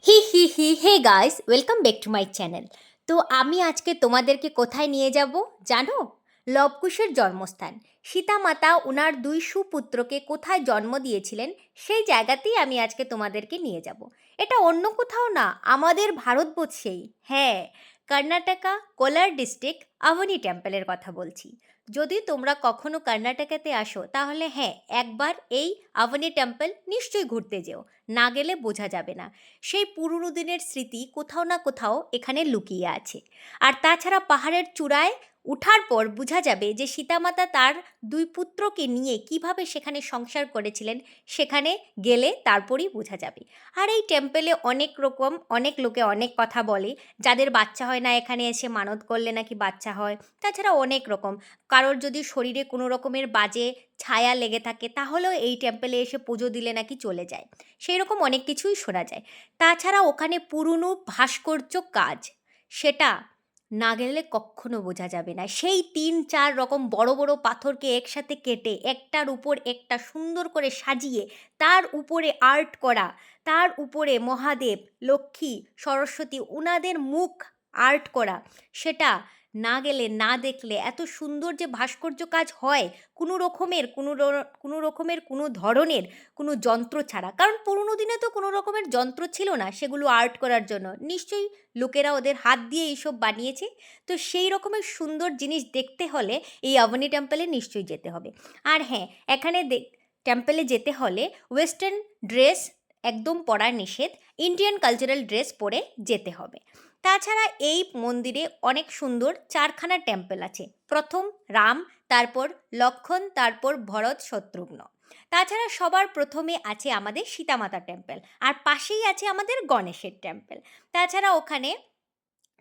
He hi hi hey guys, welcome back to my channel. তো আমি আজকে তোমাদেরকে কোথায় নিয়ে যাব জানো? লবকুশের জন্মস্থান। সীতা মাতা ওনার দুই সুপুত্রকে কোথায় জন্ম দিয়েছিলেন সেই জায়গাতেই আমি আজকে তোমাদেরকে নিয়ে যাব। এটা অন্য কোথাও না, আমাদের ভারতবর্ষেই। হ্যাঁ, কর্ণাটকা কোলার ডিস্ট্রিক্ট আভানি টেম্পলের কথা বলছি। যদি তোমরা কখনো কর্ণাটকাতে আসো তাহলে হ্যাঁ, একবার এই আভানি টেম্পল নিশ্চয়ই ঘুরতে যেও। না গেলে বোঝা যাবে না সেই পুরনো দিনের স্মৃতি কোথাও না কোথাও এখানে লুকিয়ে আছে। আর তাছাড়া পাহাড়ের চূড়ায় উঠার পর বোঝা যাবে যে সীতামাতা তার দুই পুত্রকে নিয়ে কিভাবে সেখানে সংসার করেছিলেন, সেখানে গেলে তারপরই বোঝা যাবে। আর এই টেম্পেলে অনেক লোকে অনেক কথা বলে, যাদের বাচ্চা হয় না এখানে এসে মানত করলে নাকি বাচ্চা হয়। তাছাড়া অনেক রকম, কারোর যদি শরীরে কোনো রকমের বাজে ছায়া লেগে থাকে তাহলেও এই টেম্পেলে এসে পুজো দিলে নাকি চলে যায়। সেই রকম অনেক কিছুই শোনা যায়। তাছাড়া ওখানে পুরনো ভাস্কর্য কাজ, সেটা না গেলে কখনো বোঝা যাবে না। সেই ৩-৪ রকম বড় বড় পাথরকে একসাথে কেটে একটার উপর একটা সুন্দর করে সাজিয়ে তার উপরে আর্ট করা, তার উপরে মহাদেব, লক্ষ্মী, সরস্বতী ওনাদের মুখ আর্ট করা, সেটা না গেলে না দেখলে এত সুন্দর যে ভাস্কর্য কাজ হয় কোনো রকমের কোনো ধরনের কোনো যন্ত্র ছাড়া। কারণ পুরোনো দিনে তো কোনো রকমের যন্ত্র ছিল না সেগুলো আর্ট করার জন্য, নিশ্চয়ই লোকেরা ওদের হাত দিয়ে এইসব বানিয়েছে। তো সেই রকমের সুন্দর জিনিস দেখতে হলে এই আভানি টেম্পলে নিশ্চয়ই যেতে হবে। আর হ্যাঁ, এখানে টেম্পলে যেতে হলে ওয়েস্টার্ন ড্রেস একদম পরা নিষেধ, ইন্ডিয়ান কালচারাল ড্রেস পরে যেতে হবে। তাছাড়া এই মন্দিরে অনেক সুন্দর 4খানা টেম্পল আছে। প্রথম রাম, তারপর লক্ষণ, তারপর ভরত শত্রুঘ্ন। তাছাড়া সবার প্রথমে আছে আমাদের সীতামাতা টেম্পল, আর পাশেই আছে আমাদের গণেশের টেম্পল। তাছাড়া ওখানে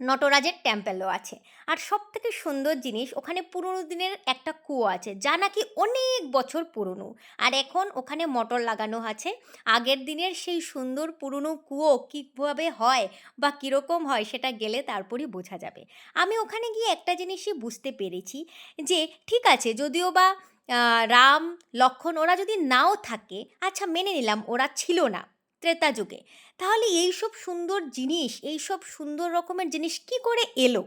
নটরাজের টেম্পলও আছে। আর সবথেকে সুন্দর জিনিস, ওখানে পুরনো দিনের একটা কুয়ো আছে যা নাকি অনেক বছর পুরনো, আর এখন ওখানে মোটর লাগানো আছে। আগের দিনের সেই সুন্দর পুরনো কুয়ো কীভাবে হয় বা কীরকম হয় সেটা গেলে তারপরই বোঝা যাবে। আমি ওখানে গিয়ে একটা জিনিসই বুঝতে পেরেছি যে ঠিক আছে, যদিও বা রাম লক্ষণ ওরা যদি নাও থাকে, আচ্ছা মেনে নিলাম ওরা ছিল না ত্রেতা যুগে, তাহলে এইসব সুন্দর জিনিস, এইসব সুন্দর রকমের জিনিস কি করে এলো?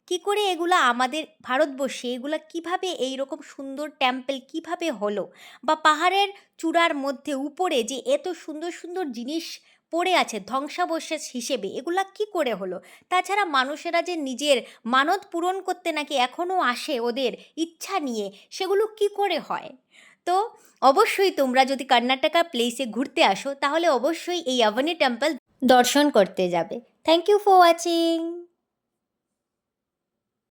কি করে এগুলা আমাদের ভারতবর্ষে এগুলা কিভাবে এই রকম সুন্দর টেম্পল কিভাবে হলো? বা পাহাড়ের চূড়ার মধ্যে উপরে যে এত সুন্দর সুন্দর জিনিস পড়ে আছে ধ্বংসাবশেষ হিসেবে, এগুলা কি করে হলো? তাছাড়া মানুষেরা যে নিজের মানত পূরণ করতে নাকি এখনও আসে ওদের ইচ্ছা নিয়ে, সেগুলো কি করে হয়? তো অবশ্যই তোমরা যদি কর্ণাটকা প্লেসে ঘুরতে আসো তাহলে অবশ্যই এই আভানি টেম্পল দর্শন করতে যাবে। Thank you for watching.